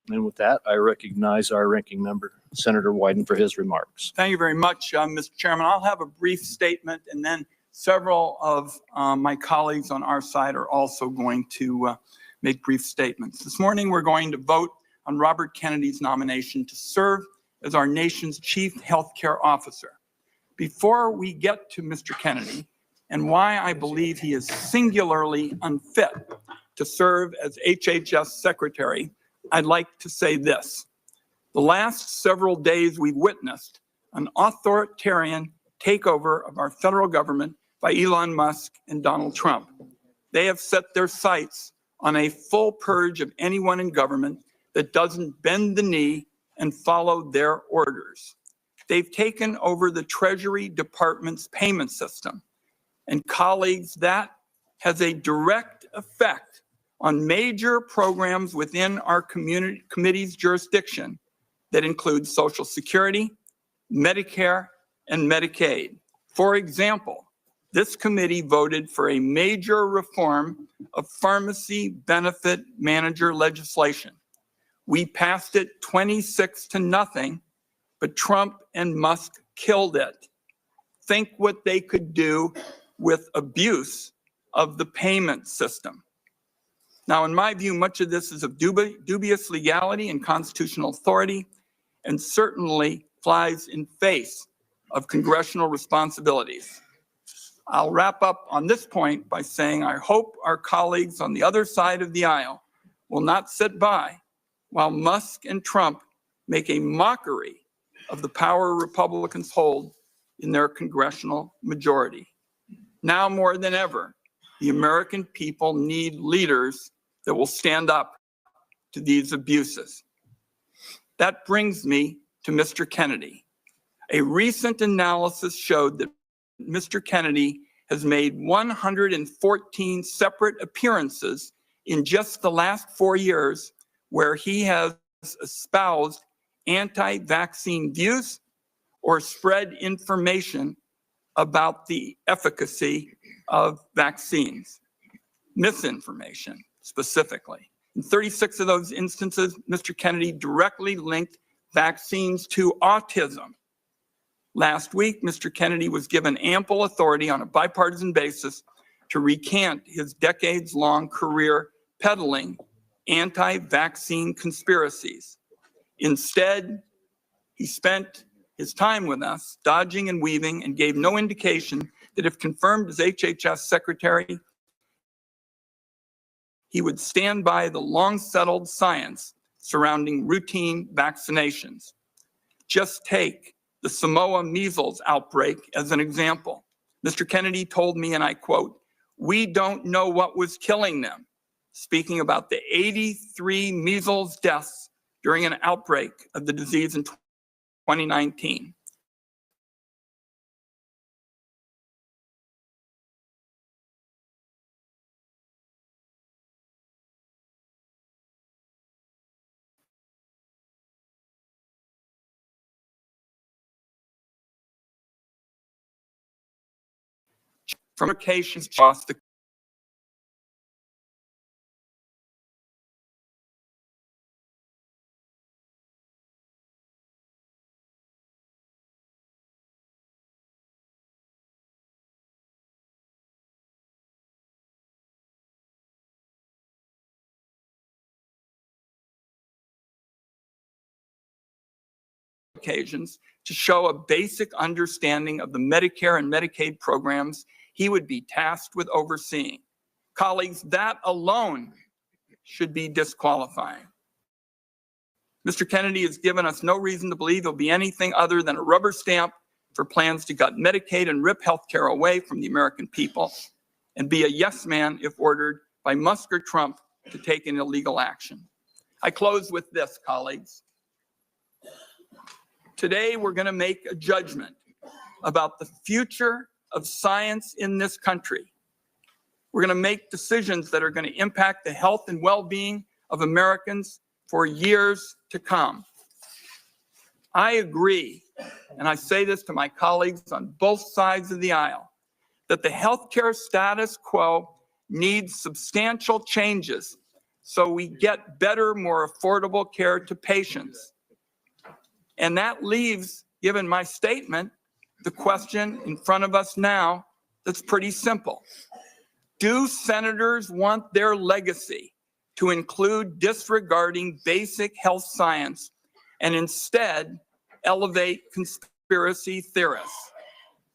And with that, I recognize our ranking member, Senator Wyden, for his remarks. Thank you very much, Mr. Chairman. I'll have a brief statement, and then several of my colleagues on our side are also going to make brief statements. This morning, we're going to vote on Robert Kennedy's nomination to serve as our nation's chief healthcare officer. Before we get to Mr. Kennedy and why I believe he is singularly unfit to serve as HHS secretary, I'd like to say this. The last several days we've witnessed an authoritarian takeover of our federal government by Elon Musk and Donald Trump. They have set their sights on a full purge of anyone in government that doesn't bend the knee and follow their orders. They've taken over the Treasury Department's payment system. And colleagues, that has a direct effect on major programs within our committee's jurisdiction that include Social Security, Medicare, and Medicaid. For example, this committee voted for a major reform of pharmacy benefit manager legislation. We passed it 26-0, but Trump and Musk killed it. Think what they could do with abuse of the payment system. Now, in my view, much of this is of dubious legality and constitutional authority, and certainly flies in face of congressional responsibilities. I'll wrap up on this point by saying I hope our colleagues on the other side of the aisle will not sit by while Musk and Trump make a mockery of the power Republicans hold in their congressional majority. Now more than ever, the American people need leaders that will stand up to these abuses. That brings me to Mr. Kennedy. A recent analysis showed that Mr. Kennedy has made 114 separate appearances in just the last 4 years where he has espoused anti-vaccine views or spread information about the efficacy of vaccines, misinformation specifically. In 36 of those instances, Mr. Kennedy directly linked vaccines to autism. Last week, Mr. Kennedy was given ample authority on a bipartisan basis to recant his decades-long career peddling anti-vaccine conspiracies. Instead, he spent his time with us dodging and weaving and gave no indication that if confirmed as HHS secretary, he would stand by the long-settled science surrounding routine vaccinations. Just take the Samoa measles outbreak as an example. Mr. Kennedy told me, and I quote, "We don't know what was killing them," speaking about the 83 measles deaths during an outbreak of the disease in 2019. From locations across the occasions to show a basic understanding of the Medicare and Medicaid programs he would be tasked with overseeing. Colleagues, that alone should be disqualifying. Mr. Kennedy has given us no reason to believe he'll be anything other than a rubber stamp for plans to gut Medicaid and rip healthcare away from the American people, and be a yes man if ordered by Musk or Trump to take an illegal action. I close with this, colleagues. Today, we're going to make a judgment about the future of science in this country. We're going to make decisions that are going to impact the health and well-being of Americans for years to come. I agree, and I say this to my colleagues on both sides of the aisle, that the healthcare status quo needs substantial changes so we get better, more affordable care to patients. And that leaves, given my statement, the question in front of us now that's pretty simple. Do senators want their legacy to include disregarding basic health science and instead elevate conspiracy theorists?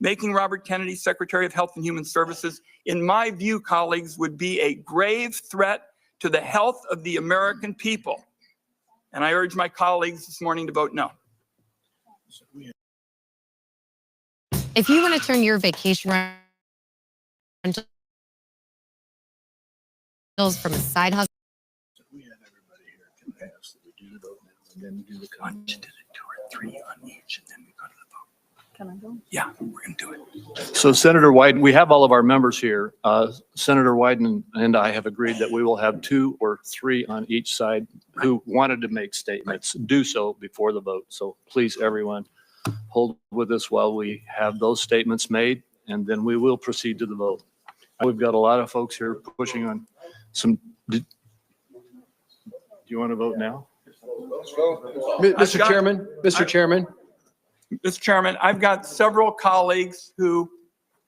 Making Robert Kennedy Secretary of Health and Human Services, in my view, colleagues, would be a grave threat to the health of the American people. And I urge my colleagues this morning to vote no. If you want to turn your vacation rentals from a side hustle. We have everybody here can pass. We do the vote now and then we do the I just did it 2 or 3 on each, and then we go to the vote. Can I go? Yeah, we're going to do it. So Senator Wyden, we have all of our members here. Senator Wyden and I have agreed that we will have 2 or 3 on each side who wanted to make statements, do so before the vote. So please, everyone, hold with us while we have those statements made, and then we will proceed to the vote. We've got a lot of folks here pushing on some. Do you want to vote now? Mr. Chairman, Mr. Chairman, Mr. Chairman, I've got several colleagues who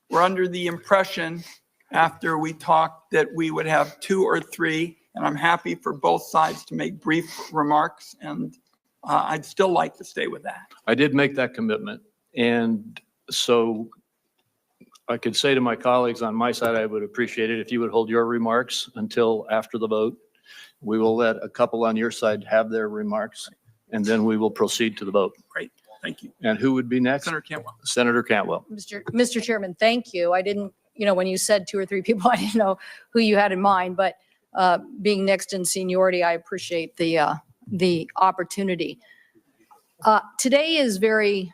were under the impression after we talked that we would have 2 or 3, and I'm happy for both sides to make brief remarks, and I'd still like to stay with that. I did make that commitment. And so I could say to my colleagues on my side, I would appreciate it if you would hold your remarks until after the vote. We will let a couple on your side have their remarks, and then we will proceed to the vote. Great, thank you. And who would be next? Senator Cantwell. Senator Cantwell. Mr. Chairman, thank you. I didn't, when you said 2 or 3 people, I didn't know who you had in mind, but being next in seniority, I appreciate the opportunity. Today is very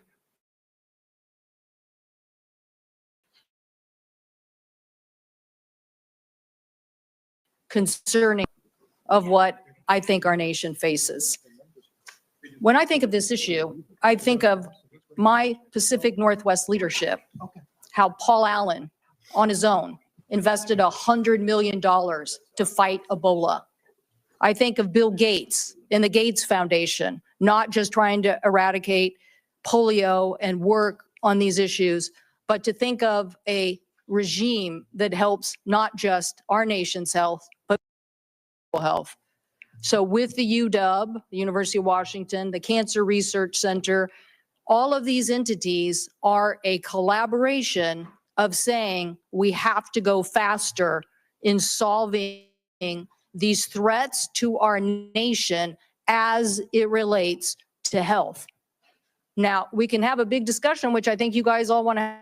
concerning of what I think our nation faces. When I think of this issue, I think of my Pacific Northwest leadership, how Paul Allen on his own invested $100 million to fight Ebola. I think of Bill Gates and the Gates Foundation, not just trying to eradicate polio and work on these issues, but to think of a regime that helps not just our nation's health, but health. So with the UW, the University of Washington, the Cancer Research Center, all of these entities are a collaboration of saying we have to go faster in solving these threats to our nation as it relates to health. Now, we can have a big discussion, which I think you guys all want to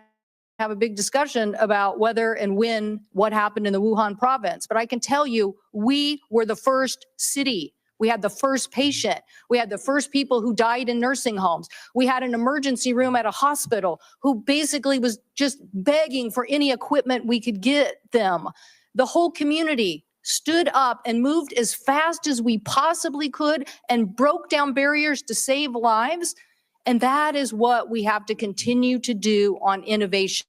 have a big discussion about whether and when what happened in the Wuhan province. But I can tell you, we were the first city. We had the first patient. We had the first people who died in nursing homes. We had an emergency room at a hospital who basically was just begging for any equipment we could get them. The whole community stood up and moved as fast as we possibly could and broke down barriers to save lives. And that is what we have to continue to do on innovation.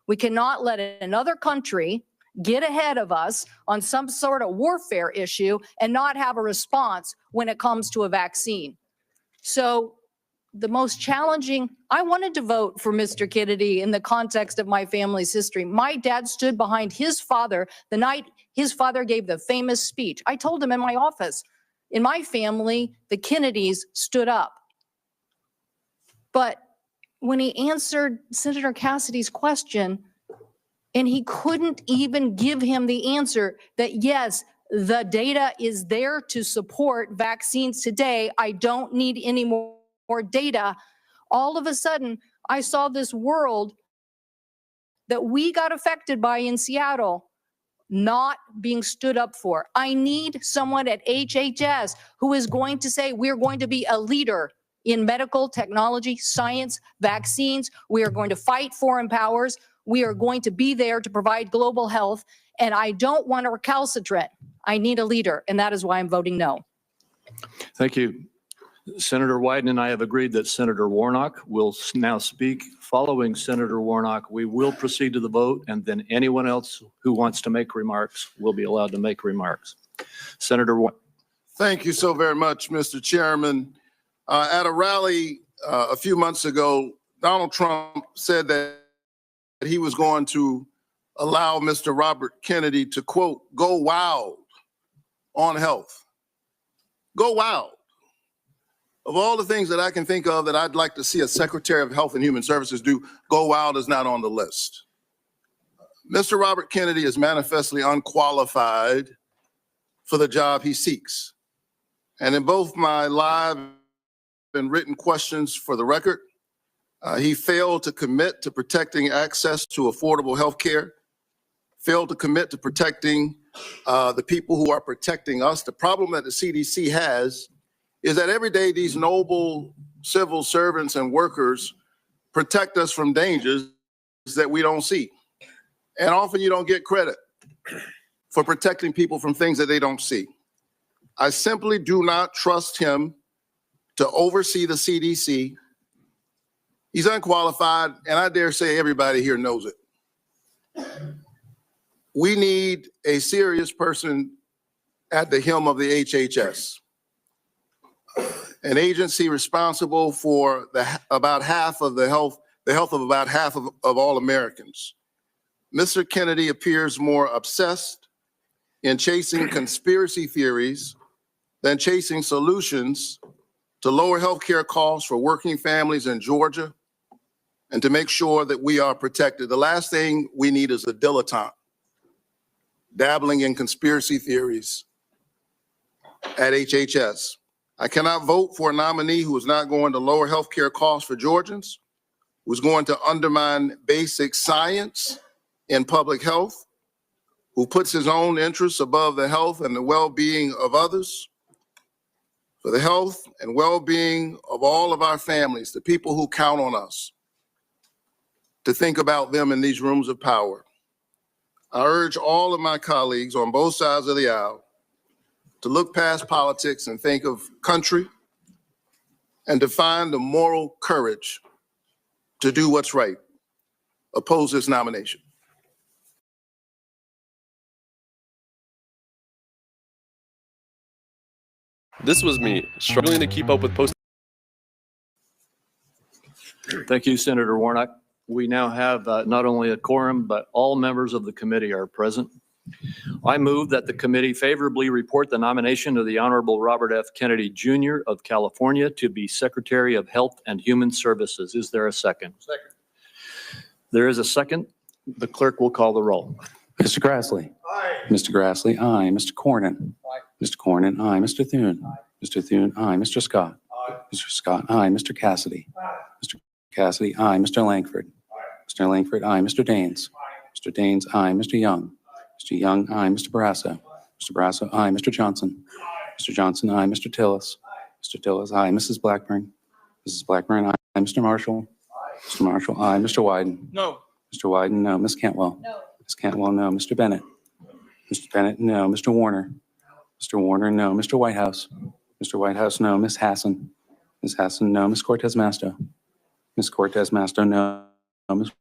We cannot let another country get ahead of us on some sort of warfare issue and not have a response when it comes to a vaccine. So the most challenging, I wanted to vote for Mr. Kennedy in the context of my family's history. My dad stood behind his father the night his father gave the famous speech. I told him in my office, in my family, the Kennedys stood up. But when he answered Senator Cassidy's question, and he couldn't even give him the answer that, yes, the data is there to support vaccines today. I don't need any more data. All of a sudden, I saw this world that we got affected by in Seattle not being stood up for. I need someone at HHS who is going to say, we're going to be a leader in medical technology, science, vaccines. We are going to fight foreign powers. We are going to be there to provide global health. And I don't want a recalcitrant. I need a leader. And that is why I'm voting no. Thank you. Senator Wyden and I have agreed that Senator Warnock will now speak. Following Senator Warnock, we will proceed to the vote, and then anyone else who wants to make remarks will be allowed to make remarks. Senator Warnock. Thank you so very much, Mr. Chairman. At a rally a few months ago, Donald Trump said that he was going to allow Mr. Robert Kennedy to, quote, go wild on health. Go wild. Of all the things that I can think of that I'd like to see a Secretary of Health and Human Services do, go wild is not on the list. Mr. Robert Kennedy is manifestly unqualified for the job he seeks. And in both my live and written questions for the record, he failed to commit to protecting access to affordable health care, failed to commit to protecting the people who are protecting us. The problem that the CDC has is that every day these noble civil servants and workers protect us from dangers that we don't see. And often you don't get credit for protecting people from things that they don't see. I simply do not trust him to oversee the CDC. He's unqualified, and I dare say everybody here knows it. We need a serious person at the helm of the HHS, an agency responsible for about half of the health of about half of all Americans. Mr. Kennedy appears more obsessed in chasing conspiracy theories than chasing solutions to lower healthcare costs for working families in Georgia and to make sure that we are protected. The last thing we need is a dilettante dabbling in conspiracy theories at HHS. I cannot vote for a nominee who is not going to lower healthcare costs for Georgians, who's going to undermine basic science in public health, who puts his own interests above the health and the well-being of others. For the health and well-being of all of our families, the people who count on us, to think about them in these rooms of power. I urge all of my colleagues on both sides of the aisle to look past politics and think of country and to find the moral courage to do what's right. Oppose this nomination. This was me struggling to keep up with post. Thank you, Senator Warnock. We now have not only a quorum, but all members of the committee are present. I move that the committee favorably report the nomination of the Honorable Robert F. Kennedy, Jr. of California to be Secretary of Health and Human Services. Is there a second? Second. There is a second. The clerk will call the roll. Mr. Grassley. Aye. Mr. Grassley, aye. Mr. Cornyn. Aye. Mr. Cornyn, aye. Mr. Thune. Aye. Mr. Thune, aye. Mr. Scott. Aye. Mr. Scott, aye. Mr. Cassidy. Aye. Mr. Cassidy, aye. Mr. Langford. Aye. Mr. Langford, aye. Mr. Daines. Aye. Mr. Daines, aye. Mr. Young. Aye. Mr. Young, aye. Mr. Barrasso. Aye. Mr. Barrasso, aye. Mr. Johnson. Aye. Mr. Johnson, aye. Mr. Tillis. Aye. Mr. Tillis, aye. Mrs. Blackburn. Mrs. Blackburn, aye. Mr. Marshall. Aye. Mr. Marshall, aye. Mr. Wyden. No. Mr. Wyden, no. Ms. Cantwell. No. Ms. Cantwell, no. Mr. Bennett. Mr. Bennett, no. Mr. Warner. Mr. Warner, no. Mr. Whitehouse. Mr. Whitehouse, no. Ms. Hassan. Ms. Hassan, no. Ms. Cortez Masto. Ms. Cortez Masto, no. Ms.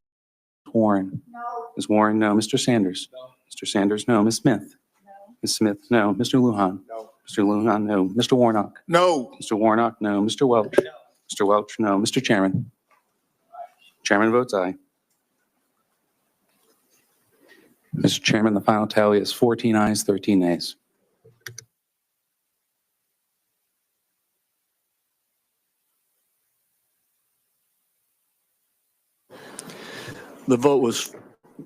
Warren. No. Ms. Warren, no. Mr. Sanders. No. Mr. Sanders, no. Ms. Smith. No. Ms. Smith, no. Mr. Lujan. No. Mr. Lujan, no. Mr. Warnock. No. Mr. Warnock, no. Mr. Welch. No. Mr. Welch, no. Mr. Chairman. Chairman votes aye. Mr. Chairman, the final tally is 14 ayes, 13 nays. The vote was,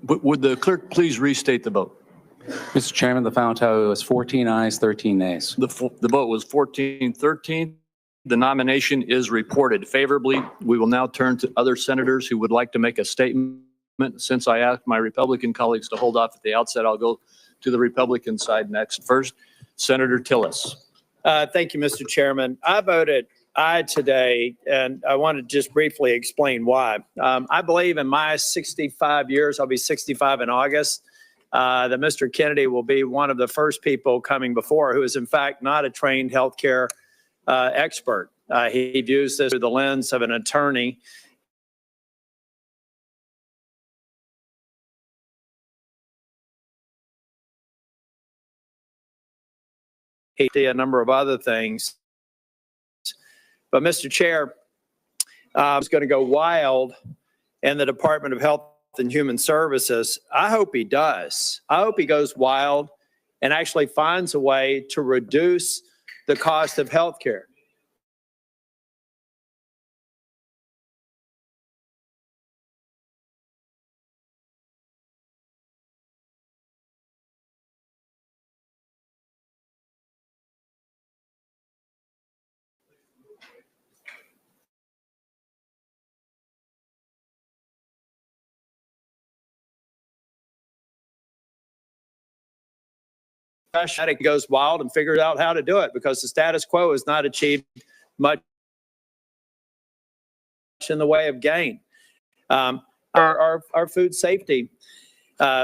would the clerk please restate the vote? Mr. Chairman, the final tally was 14 ayes, 13 nays. The vote was 14-13. The nomination is reported favorably. We will now turn to other senators who would like to make a statement. Since I asked my Republican colleagues to hold off at the outset, I'll go to the Republican side next. First, Senator Tillis. Thank you, Mr. Chairman. I voted aye today, and I want to just briefly explain why. I believe in my 65 years, I'll be 65 in August, that Mr. Kennedy will be one of the first people coming before who is in fact not a trained healthcare expert. He views this through the lens of an attorney. He did a number of other things. But Mr. Chair, is going to go wild in the Department of Health and Human Services. I hope he does. I hope he goes wild and actually finds a way to reduce the cost of health care. It goes wild and figures out how to do it, because the status quo has not achieved much in the way of gain. Our food safety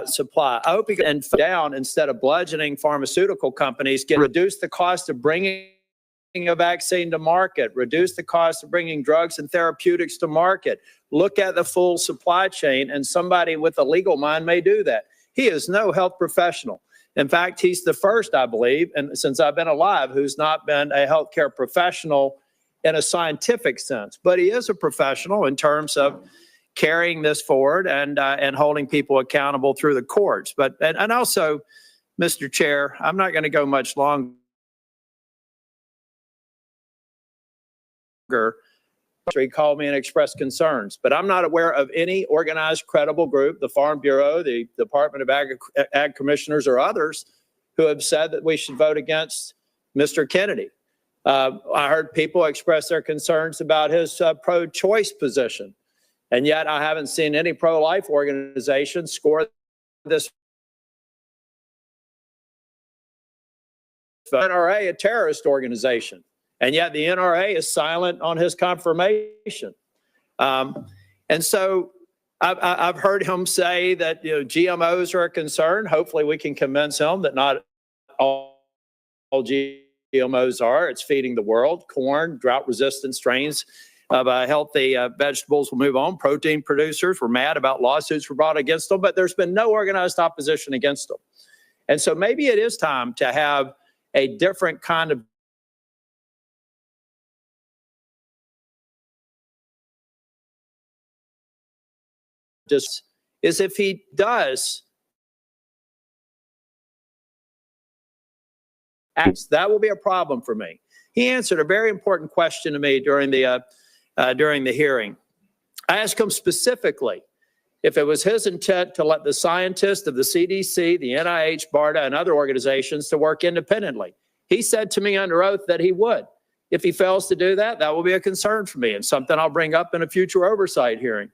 supply. I hope he can down, instead of bludgeoning pharmaceutical companies, reduce the cost of bringing a vaccine to market, reduce the cost of bringing drugs and therapeutics to market, look at the full supply chain, and somebody with a legal mind may do that. He is no health professional. In fact, he's the first, I believe, and since I've been alive, who's not been a healthcare professional in a scientific sense. But he is a professional in terms of carrying this forward and holding people accountable through the courts. But and also, Mr. Chair, I'm not going to go much longer. He called me and expressed concerns, but I'm not aware of any organized, credible group, the Farm Bureau, the Department of Ag Commissioners, or others, who have said that we should vote against Mr. Kennedy. I heard people express their concerns about his pro-choice position, and yet I haven't seen any pro-life organization score this NRA a terrorist organization. And yet the NRA is silent on his confirmation. And so I've heard him say that GMOs are a concern. Hopefully we can convince him that not all GMOs are. It's feeding the world. Corn, drought-resistant strains of healthy vegetables will move on. Protein producers were mad about lawsuits were brought against them, but there's been no organized opposition against them. And so maybe it is time to have a different kind of is if he does, that will be a problem for me. He answered a very important question to me during the hearing. I asked him specifically if it was his intent to let the scientists of the CDC, the NIH, BARDA, and other organizations to work independently. He said to me under oath that he would. If he fails to do that, that will be a concern for me and something I'll bring up in a future oversight hearing.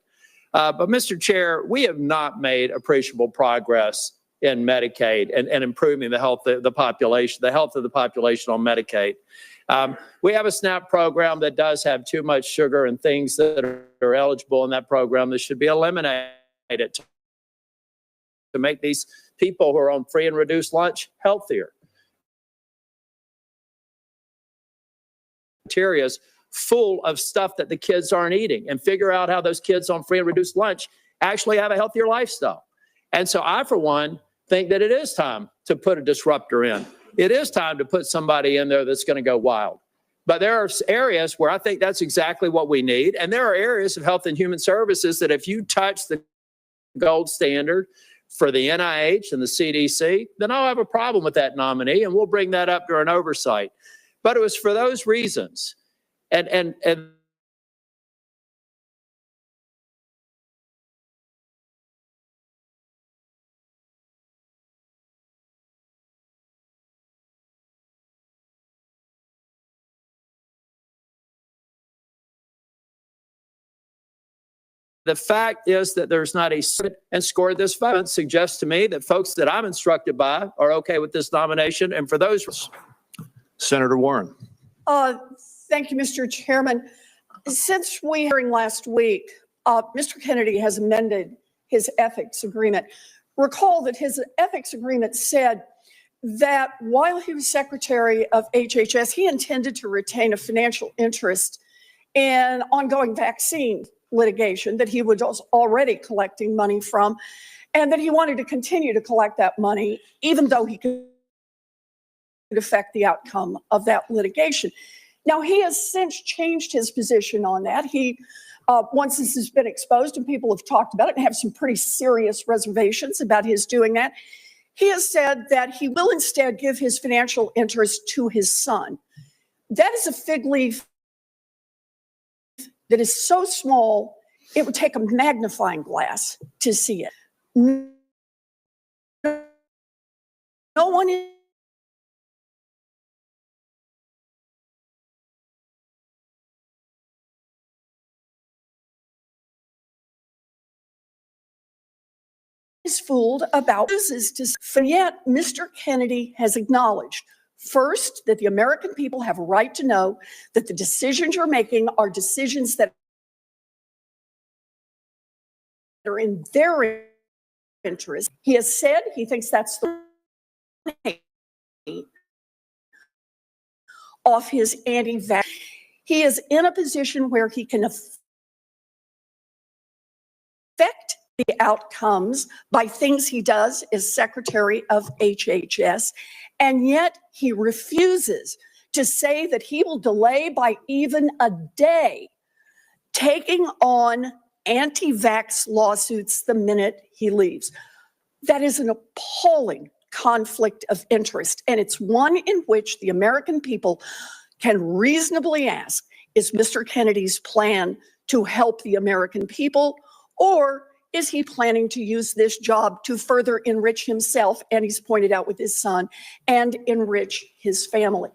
But Mr. Chair, we have not made appreciable progress in Medicaid and improving the health of the population on Medicaid. We have a SNAP program that does have too much sugar and things that are eligible in that program that should be eliminated to make these people who are on free and reduced lunch healthier. Cafeterias full of stuff that the kids aren't eating, and figure out how those kids on free and reduced lunch actually have a healthier lifestyle. And so I, for one, think that it is time to put a disruptor in. It is time to put somebody in there that's going to go wild. But there are areas where I think that's exactly what we need. And there are areas of health and human services that if you touch the gold standard for the NIH and the CDC, then I'll have a problem with that nominee, and we'll bring that up during oversight. But it was for those reasons. And the fact is that there's not a and scored this vote suggests to me that folks that I'm instructed by are okay with this nomination. And for those, Senator Warren. Thank you, Mr. Chairman. Since we hearing last week, Mr. Kennedy has amended his ethics agreement. Recall that his ethics agreement said that while he was Secretary of HHS, he intended to retain a financial interest in ongoing vaccine litigation that he was already collecting money from, and that he wanted to continue to collect that money, even though he could affect the outcome of that litigation. Now, he has since changed his position on that. He, once this has been exposed and people have talked about it and have some pretty serious reservations about his doing that, he has said that he will instead give his financial interest to his son. That is a fig leaf that is so small, it would take a magnifying glass to see it. No one is fooled about this, and yet Mr. Kennedy has acknowledged first that the American people have a right to know that the decisions you're making are decisions that are in their interest. He has said he thinks that's the off his anti-vax. He is in a position where he can affect the outcomes by things he does as Secretary of HHS, and yet he refuses to say that he will delay by even a day taking on anti-vax lawsuits the minute he leaves. That is an appalling conflict of interest, and it's one in which the American people can reasonably ask, is Mr. Kennedy's plan to help the American people, or is he planning to use this job to further enrich himself, and he's pointed out with his son, and enrich his family?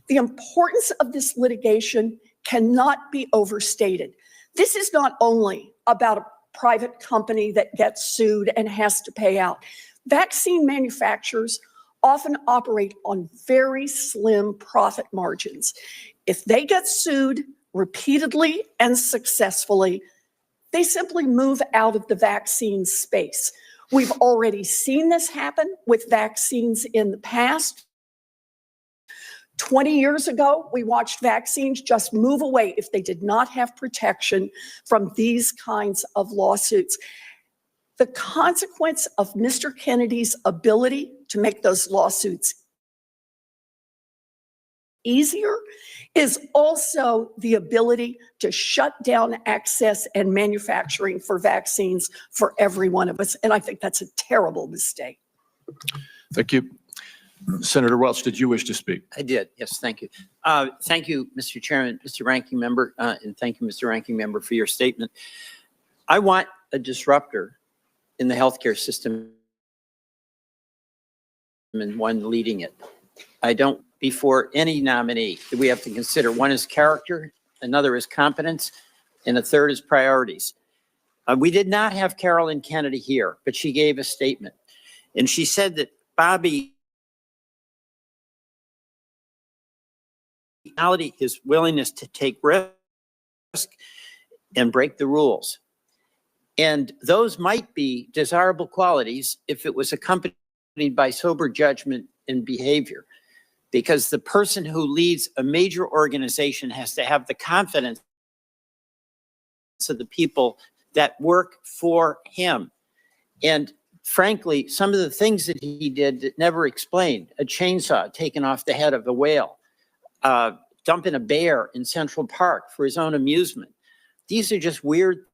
The importance of this litigation cannot be overstated. This is not only about a private company that gets sued and has to pay out. Vaccine manufacturers often operate on very slim profit margins. If they get sued repeatedly and successfully, they simply move out of the vaccine space. We've already seen this happen with vaccines in the past. 20 years ago, we watched vaccines just move away if they did not have protection from these kinds of lawsuits. The consequence of Mr. Kennedy's ability to make those lawsuits easier is also the ability to shut down access and manufacturing for vaccines for every one of us. And I think that's a terrible mistake. Thank you. Senator Welch, did you wish to speak? I did. Yes, thank you. Thank you, Mr. Chairman, Mr. Ranking Member, and thank you, Mr. Ranking Member, for your statement. I want a disruptor in the healthcare system and one leading it. I don't, before any nominee, we have to consider one is character, another is competence, and a third is priorities. We did not have Carolyn Kennedy here, but she gave a statement. And she said that Bobby, his willingness to take risk and break the rules. And those might be desirable qualities if it was accompanied by sober judgment and behavior. Because the person who leads a major organization has to have the confidence of the people that work for him. And frankly, some of the things that he did that never explained, a chainsaw taken off the head of a whale, dumping a bear in Central Park for his own amusement. These are just weird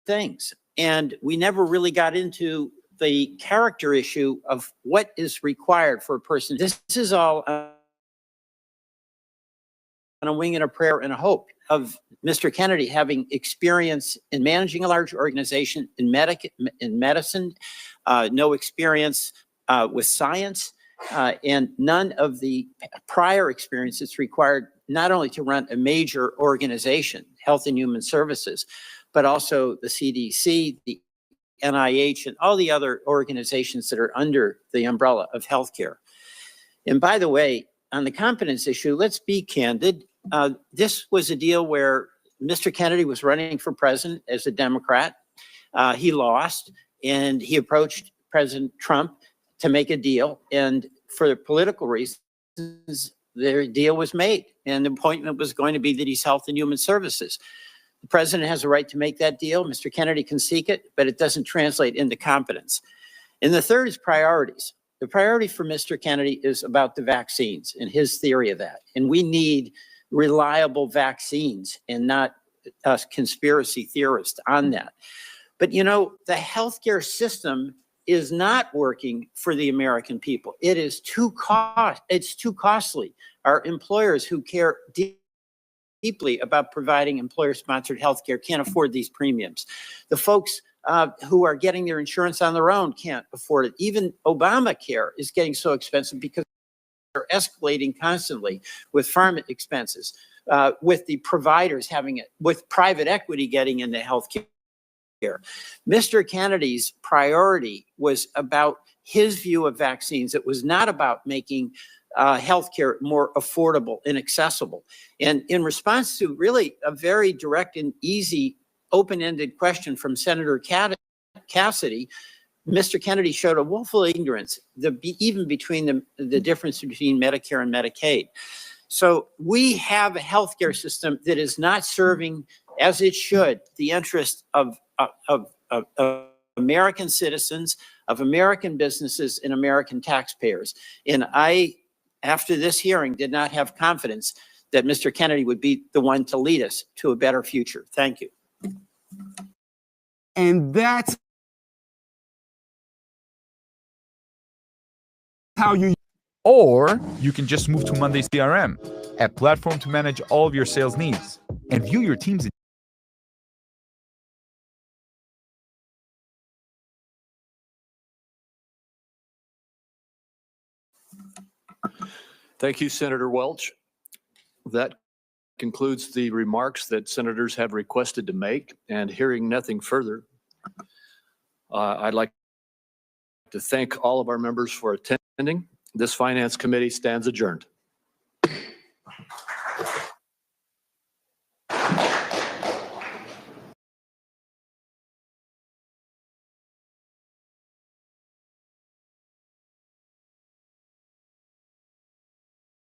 things. And we never really got into the character issue of what is required for a person. This is all on a wing and a prayer and a hope of Mr. Kennedy having experience in managing a large organization in medicine, no experience with science, and none of the prior experiences required not only to run a major organization, Health and Human Services, but also the CDC, the NIH, and all the other organizations that are under the umbrella of healthcare. And by the way, on the competence issue, let's be candid. This was a deal where Mr. Kennedy was running for president as a Democrat. He lost, and he approached President Trump to make a deal. And for political reasons, their deal was made. And the appointment was going to be that he's Health and Human Services. The president has a right to make that deal. Mr. Kennedy can seek it, but it doesn't translate into competence. And the third is priorities. The priority for Mr. Kennedy is about the vaccines and his theory of that. And we need reliable vaccines and not conspiracy theorists on that. But you know, the healthcare system is not working for the American people. It is it's too costly. Our employers who care deeply about providing employer-sponsored healthcare can't afford these premiums. The folks who are getting their insurance on their own can't afford it. Even Obamacare is getting so expensive because they're escalating constantly with pharma expenses, with the providers having it, with private equity getting into healthcare. Mr. Kennedy's priority was about his view of vaccines. It was not about making healthcare more affordable and accessible. And in response to really a very direct and easy open-ended question from Senator Cassidy, Mr. Kennedy showed a woeful ignorance, even between the difference between Medicare and Medicaid. So we have a healthcare system that is not serving, as it should, the interest of American citizens, of American businesses, and American taxpayers. And I, after this hearing, did not have confidence that Mr. Kennedy would be the one to lead us to a better future. Thank you. And that's how you. Or you can just move to Monday CRM, a platform to manage all of your sales needs and view your team's. Thank you, Senator Welch. That concludes the remarks that senators have requested to make, and hearing nothing further, I'd like to thank all of our members for attending. This Finance Committee stands adjourned.